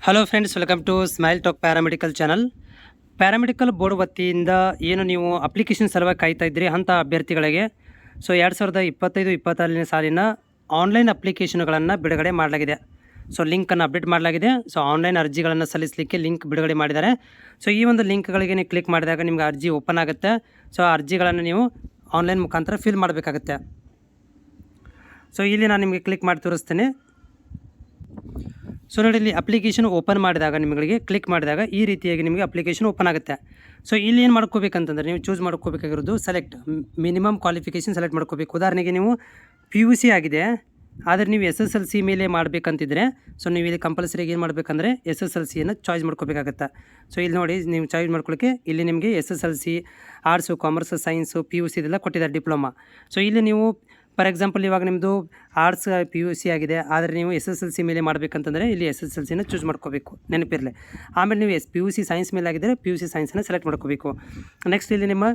Hello friends, welcome to smile talk paramedical channel. Paramedical board ವತಿಯಿಂದ ಏನು ನೀವು application ಸಲುವಾಗಿ ಕಾಯ್ತಾ ಇದ್ರಿ ಅಂಥ ಅಭ್ಯರ್ಥಿಗಳಿಗೆ 2025-26ನೇ ಸಾಲಿನ ಆನ್ಲೈನ್ ಅಪ್ಲಿಕೇಶನ್ಗಳನ್ನು ಬಿಡುಗಡೆ ಮಾಡಲಾಗಿದೆ. ಲಿಂಕನ್ನು ಅಪ್ಡೇಟ್ ಮಾಡಲಾಗಿದೆ. ಆನ್ಲೈನ್ ಅರ್ಜಿಗಳನ್ನು ಸಲ್ಲಿಸಲಿಕ್ಕೆ ಲಿಂಕ್ ಬಿಡುಗಡೆ ಮಾಡಿದ್ದಾರೆ. ಈ ಒಂದು ಲಿಂಕ್ಗಳಿಗೆ ನೀವು ಕ್ಲಿಕ್ ಮಾಡಿದಾಗ ನಿಮ್ಗೆ ಅರ್ಜಿ ಓಪನ್ ಆಗುತ್ತೆ. ಆ ಅರ್ಜಿಗಳನ್ನು ನೀವು ಆನ್ಲೈನ್ ಮುಖಾಂತರ ಫಿಲ್ ಮಾಡಬೇಕಾಗುತ್ತೆ. ಇಲ್ಲಿ ನಾನು ನಿಮಗೆ ಕ್ಲಿಕ್ ಮಾಡಿ ತೋರಿಸ್ತೇನೆ. ನೋಡಿ, ಇಲ್ಲಿ ಅಪ್ಲಿಕೇಶನ್ ಓಪನ್ ಮಾಡಿದಾಗ ನಿಮಗೆ ಕ್ಲಿಕ್ ಮಾಡಿದಾಗ ಈ ರೀತಿಯಾಗಿ ನಿಮಗೆ ಅಪ್ಲಿಕೇಶನ್ ಓಪನ್ ಆಗುತ್ತೆ. ಇಲ್ಲಿ ಏನು ಮಾಡ್ಕೋಬೇಕಂತಂದರೆ ನೀವು ಚೂಸ್ ಮಾಡ್ಕೋಬೇಕಾಗಿರೋದು ಸೆಲೆಕ್ಟ್ ಮಿನಿಮಮ್ ಕ್ವಾಲಿಫಿಕೇಷನ್ ಸೆಲೆಕ್ಟ್ ಮಾಡ್ಕೋಬೇಕು. ಉದಾಹರಣೆಗೆ ನೀವು PUC ಆಗಿದೆ, ಆದರೆ ನೀವು SSLC ಮೇಲೆ ಮಾಡಬೇಕಂತಿದ್ರೆ ನೀವು ಇಲ್ಲಿ ಕಂಪಲ್ಸರಿಗೆ ಏನು ಮಾಡಬೇಕಂದ್ರೆ SSLCಯನ್ನು ಚಾಯ್ಸ್ ಮಾಡ್ಕೋಬೇಕಾಗತ್ತೆ. ಇಲ್ಲಿ ನೋಡಿ, ನೀವು ಚಾಯ್ಸ್ ಮಾಡ್ಕೊಳ್ಳೋಕ್ಕೆ ಇಲ್ಲಿ ನಿಮಗೆ SSLC arts, commerce, science, PUC ಇದೆಲ್ಲ ಕೊಟ್ಟಿದ್ದಾರೆ, ಡಿಪ್ಲೊಮಾ. ಇಲ್ಲಿ ನೀವು ಫಾರ್ ಎಕ್ಸಾಂಪಲ್ ಇವಾಗ ನಿಮ್ಮದು ಆರ್ಟ್ಸ್ PUC ಆಗಿದೆ, ಆದರೆ ನೀವು SSLC ಮೇಲೆ ಮಾಡಬೇಕಂತಂದರೆ ಇಲ್ಲಿ SSLCನ ಚೂಸ್ ಮಾಡ್ಕೋಬೇಕು, ನೆನಪಿರಲಿ. ಆಮೇಲೆ ನೀವು PUC ಸೈನ್ಸ್ ಮೇಲೆ ಆಗಿದ್ದರೆ PUC ಸೈನ್ಸನ್ನು ಸೆಲೆಕ್ಟ್ ಮಾಡ್ಕೋಬೇಕು. ನೆಕ್ಸ್ಟ್ ಇಲ್ಲಿ ನಿಮ್ಮ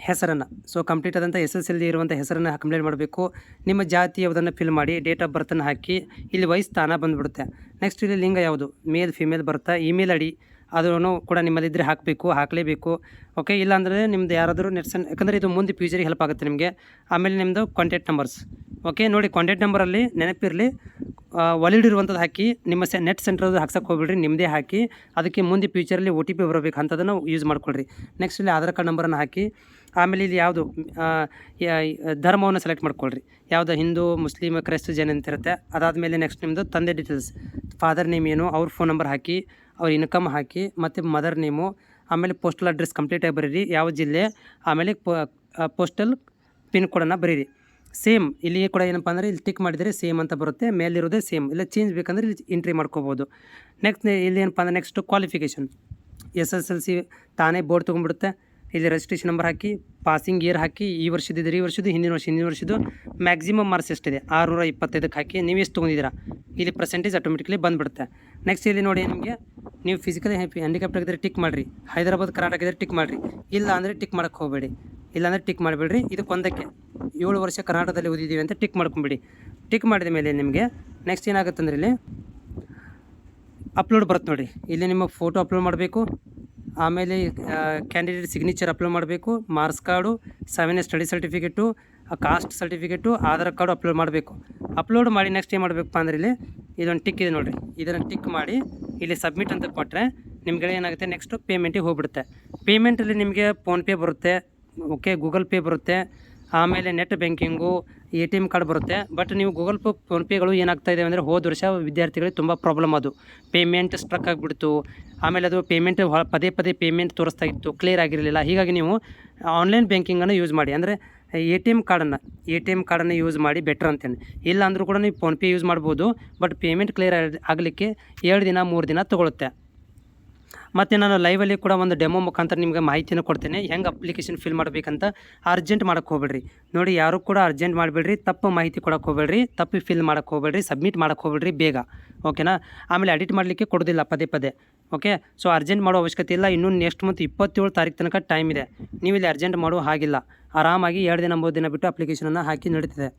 ಹೆಸರನ್ನು ಕಂಪ್ಲೀಟ್ ಆದಂಥ SSLC ಇರುವಂಥ ಹೆಸರನ್ನು ಕಂಪ್ಲೀಟ್ ಮಾಡಬೇಕು. ನಿಮ್ಮ ಜಾತಿ ಯಾವುದನ್ನು ಫಿಲ್ ಮಾಡಿ, ಡೇಟ್ ಆಫ್ ಬರ್ತನ್ನು ಹಾಕಿ, ಇಲ್ಲಿ ವಯಸ್ಸು ತಾನ ಬಂದುಬಿಡುತ್ತೆ. ನೆಕ್ಸ್ಟ್ ಇಲ್ಲಿ ಲಿಂಗ ಯಾವುದು, ಮೇಲ್ ಫಿಮೇಲ್ ಬರುತ್ತಾ, ಇಮೇಲ್ ID ಅದನ್ನು ಕೂಡ ನಿಮ್ಮಲ್ಲಿದ್ದರೆ ಹಾಕಲೇಬೇಕು. ಓಕೆ, ಇಲ್ಲಾಂದರೆ ನಿಮ್ಮದು ಯಾರಾದರೂ ಯಾಕಂದರೆ ಇದು ಮುಂದೆ ಫ್ಯೂಚರಿಗೆ ಹೆಲ್ಪ್ ಆಗುತ್ತೆ ನಿಮಗೆ. ಆಮೇಲೆ ನಿಮ್ಮದು ಕಾಂಟ್ಯಾಕ್ಟ್ ನಂಬರ್ಸ್. ಓಕೆ, ನೋಡಿ, ಕಾಂಟ್ಯಾಕ್ಟ್ ನಂಬರಲ್ಲಿ ನೆನಪಿರಲಿ ವಾಲಿಡ್ ಇರುವಂಥದ್ದು ಹಾಕಿ, ನಿಮ್ಮ ನೆಟ್ ಸೆಂಟ್ರದ್ದು ಹಾಕ್ಸಕ್ಕೆ ಹೋಗ್ಬಿಡ್ರಿ, ನಿಮ್ಮದೇ ಹಾಕಿ. ಅದಕ್ಕೆ ಮುಂದೆ ಫ್ಯೂಚರಲ್ಲಿ OTP ಬರಬೇಕು, ಅಂಥದ್ದನ್ನು ಯೂಸ್ ಮಾಡ್ಕೊಳ್ರಿ. ನೆಕ್ಸ್ಟ್ ಇಲ್ಲಿ ಆಧಾರ್ ಕಾರ್ಡ್ ನಂಬರನ್ನು ಹಾಕಿ. ಆಮೇಲೆ ಇಲ್ಲಿ ಯಾವುದು ಧರ್ಮವನ್ನು ಸೆಲೆಕ್ಟ್ ಮಾಡ್ಕೊಳ್ರಿ, ಯಾವುದು ಹಿಂದೂ, ಮುಸ್ಲಿಮ್, ಕ್ರೈಸ್ತ, ಜೈನ ಅಂತ ಇರುತ್ತೆ. ಅದಾದಮೇಲೆ ನೆಕ್ಸ್ಟ್ ನಿಮ್ಮದು ತಂದೆ ಡೀಟೇಲ್ಸ್, ಫಾದರ್ ನೇಮ್ ಏನು, ಅವ್ರ ಫೋನ್ ನಂಬರ್ ಹಾಕಿ, ಅವ್ರ ಇನ್ಕಮ್ ಹಾಕಿ, ಮತ್ತು ಮದರ್ ನೇಮು. ಆಮೇಲೆ ಪೋಸ್ಟಲ್ ಅಡ್ರೆಸ್ ಕಂಪ್ಲೀಟಾಗಿ ಬರೀರಿ, ಯಾವ ಜಿಲ್ಲೆ, ಆಮೇಲೆ ಪೋಸ್ಟಲ್ ಪಿನ್ ಕೋಡನ್ನು ಬರೀರಿ. ಸೇಮ್ ಇಲ್ಲಿ ಕೂಡ ಏನಪ್ಪ ಅಂದರೆ ಇಲ್ಲಿ ಟಿಕ್ ಮಾಡಿದರೆ ಸೇಮ್ ಅಂತ ಬರುತ್ತೆ, ಮೇಲಿರೋದೇ ಸೇಮ್. ಇಲ್ಲ ಚೇಂಜ್ ಬೇಕಂದರೆ ಇಲ್ಲಿ ಎಂಟ್ರಿ ಮಾಡ್ಕೋಬೋದು. ನೆಕ್ಸ್ಟ್ ಇಲ್ಲಿ ಏನಪ್ಪ ಅಂದರೆ ನೆಕ್ಸ್ಟ್ ಕ್ವಾಲಿಫಿಕೇಷನ್ SSLC ತಾನೇ ಬೋರ್ಡ್ ತೊಗೊಂಡ್ಬಿಡುತ್ತೆ. ಇಲ್ಲಿ ರಿಜಿಸ್ಟ್ರೇಷನ್ ನಂಬರ್ ಹಾಕಿ, ಪಾಸಿಂಗ್ ಇಯರ್ ಹಾಕಿ, ಈ ವರ್ಷದಿದ್ದರೆ ಈ ವರ್ಷದ್ದು, ಹಿಂದಿನ ವರ್ಷದ್ದು ಮ್ಯಾಕ್ಸಿಮಮ್ ಮಾರ್ಕ್ಸ್ ಎಷ್ಟಿದೆ 625ಕ್ಕೆ ಹಾಕಿ, ನೀವು ಎಷ್ಟು ತೊಗೊಂಡಿದ್ದೀರಾ ಇಲ್ಲಿ ಪರ್ಸೆಂಟೇಜ್ ಆಟೋಮೆಟಿಕ್ಲಿ ಬಂದುಬಿಡುತ್ತೆ. ನೆಕ್ಸ್ಟ್ ಇಲ್ಲಿ ನೋಡಿ, ನಿಮಗೆ ನೀವು ಫಿಸಿಕಲಿ ಹ್ಯಾಂಡಿಕ್ಯಾಪ್ಟ್ ಆಗಿದ್ದರೆ ಟಿಕ್ ಮಾಡಿರಿ, ಹೈದರಾಬಾದ್ ಕರ್ನಾಟಕ ಇದ್ದರೆ ಟಿಕ್ ಮಾಡಿರಿ. ಇಲ್ಲ ಅಂದರೆ ಟಿಕ್ ಮಾಡೋಕ್ಕೆ ಹೋಗಬೇಡಿ, ಇಲ್ಲಾಂದರೆ ಟಿಕ್ ಮಾಡಿಬಿಡ್ರಿ. ಇದಕ್ಕೊಂದಕ್ಕೆ 7 ವರ್ಷ ಕರ್ನಾಟಕದಲ್ಲಿ ಓದಿದ್ದೀವಿ ಅಂತ ಟಿಕ್ ಮಾಡ್ಕೊಂಬಿಡಿ. ಟಿಕ್ ಮಾಡಿದ ಮೇಲೆ ನಿಮಗೆ ನೆಕ್ಸ್ಟ್ ಏನಾಗುತ್ತೆ ಅಂದರೆ ಇಲ್ಲಿ ಅಪ್ಲೋಡ್ ಬರುತ್ತೆ ನೋಡಿ. ಇಲ್ಲಿ ನಿಮ್ಮ ಫೋಟೋ ಅಪ್ಲೋಡ್ ಮಾಡಬೇಕು, ಆಮೇಲೆ ಕ್ಯಾಂಡಿಡೇಟ್ ಸಿಗ್ನೇಚರ್ ಅಪ್ಲೋಡ್ ಮಾಡಬೇಕು, marks card, 7 study certificate, cost certificate, Aadhaar card upload ಮಾಡಬೇಕು. ಅಪ್ಲೋಡ್ ಮಾಡಿ ನೆಕ್ಸ್ಟ್ ಏನು ಮಾಡಬೇಕಪ್ಪ ಅಂದರೆ ಇಲ್ಲಿ ಇದೊಂದು ಟಿಕ್ ಇದೆ ನೋಡಿರಿ, ಇದನ್ನು ಟಿಕ್ ಮಾಡಿ ಇಲ್ಲಿ ಸಬ್ಮಿಟ್ ಅಂತ ಕೊಟ್ಟರೆ ನಿಮ್ಗೆ ಏನಾಗುತ್ತೆ, ನೆಕ್ಸ್ಟು ಪೇಮೆಂಟಿಗೆ ಹೋಗ್ಬಿಡುತ್ತೆ. ಪೇಮೆಂಟಲ್ಲಿ ನಿಮಗೆ ಫೋನ್ಪೇ ಬರುತ್ತೆ, ಓಕೆ, ಗೂಗಲ್ ಪೇ ಬರುತ್ತೆ, ಆಮೇಲೆ ನೆಟ್ ಬ್ಯಾಂಕಿಂಗು, ATM ಕಾರ್ಡ್ ಬರುತ್ತೆ. ಬಟ್ ನೀವು ಗೂಗಲ್ ಪೇ, ಫೋನ್ಪೇಗಳು ಏನಾಗ್ತಾಯಿದೆ ಅಂದರೆ ಹೋದ ವರ್ಷ ವಿದ್ಯಾರ್ಥಿಗಳಿಗೆ ತುಂಬ ಪ್ರಾಬ್ಲಮ್, ಅದು ಪೇಮೆಂಟ್ ಸ್ಟ್ರಕ್ ಆಗಿಬಿಡ್ತು. ಆಮೇಲೆ ಅದು ಪೇಮೆಂಟ್ ಪದೇ ಪೇಮೆಂಟ್ ತೋರಿಸ್ತಾ ಇತ್ತು, ಕ್ಲಿಯರ್ ಆಗಿರಲಿಲ್ಲ. ಹೀಗಾಗಿ ನೀವು ಆನ್ಲೈನ್ ಬ್ಯಾಂಕಿಂಗನ್ನು ಯೂಸ್ ಮಾಡಿ, ಅಂದರೆ ATM ಕಾರ್ಡನ್ನು ಯೂಸ್ ಮಾಡಿ ಬೆಟ್ರ್ ಅಂತೇನೆ. ಇಲ್ಲ ಅಂದರೂ ಕೂಡ ನೀವು ಫೋನ್ಪೇ ಯೂಸ್ ಮಾಡ್ಬೋದು, ಬಟ್ ಪೇಮೆಂಟ್ ಕ್ಲಿಯರ್ ಆಗಲಿಕ್ಕೆ 2 ದಿನ 3 ದಿನ ತೊಗೊಳುತ್ತೆ. ಮತ್ತು ನಾನು ಲೈವಲ್ಲಿ ಕೂಡ ಒಂದು ಡೆಮೋ ಮುಖಾಂತರ ನಿಮಗೆ ಮಾಹಿತಿಯನ್ನು ಕೊಡ್ತೇನೆ, ಹೆಂಗೆ ಅಪ್ಲಿಕೇಶನ್ ಫಿಲ್ ಮಾಡಬೇಕಂತ. ಅರ್ಜೆಂಟ್ ಮಾಡೋಕ್ಕೆ ಹೋಗ್ಬೇಡ್ರಿ ನೋಡಿ, ಯಾರು ಕೂಡ ಅರ್ಜೆಂಟ್ ಮಾಡಬೇಡ್ರಿ, ತಪ್ಪು ಮಾಹಿತಿ ಕೊಡೋಕ್ಕೆ ಹೋಗ್ಬೇಡ್ರಿ, ತಪ್ಪು ಫಿಲ್ ಮಾಡೋಕ್ಕೆ ಹೋಗ್ಬೇಡ್ರಿ, ಸಬ್ಮಿಟ್ ಮಾಡೋಕ್ಕೆ ಹೋಗ್ಬೇಡ್ರಿ ಬೇಗ, ಓಕೆನಾ. ಆಮೇಲೆ ಎಡಿಟ್ ಮಾಡಲಿಕ್ಕೆ ಕೊಡೋದಿಲ್ಲ ಪದೇ. ಓಕೆ, ಅರ್ಜೆಂಟ್ ಮಾಡೋ ಅವಶ್ಯಕತೆ ಇಲ್ಲ. ಇನ್ನೂ ನೆಕ್ಸ್ಟ್ ಮಂತ್ 27 ತಾರೀಕು ತನಕ ಟೈಮ್ ಇದೆ. ನೀವು ಇಲ್ಲಿ ಅರ್ಜೆಂಟ್ ಮಾಡೋ ಹಾಗಿಲ್ಲ, ಆರಾಮಾಗಿ 2 ದಿನ 3 ದಿನ ಬಿಟ್ಟು ಅಪ್ಲಿಕೇಶನನ್ನು ಹಾಕಿ ನಡೀತಿದೆ.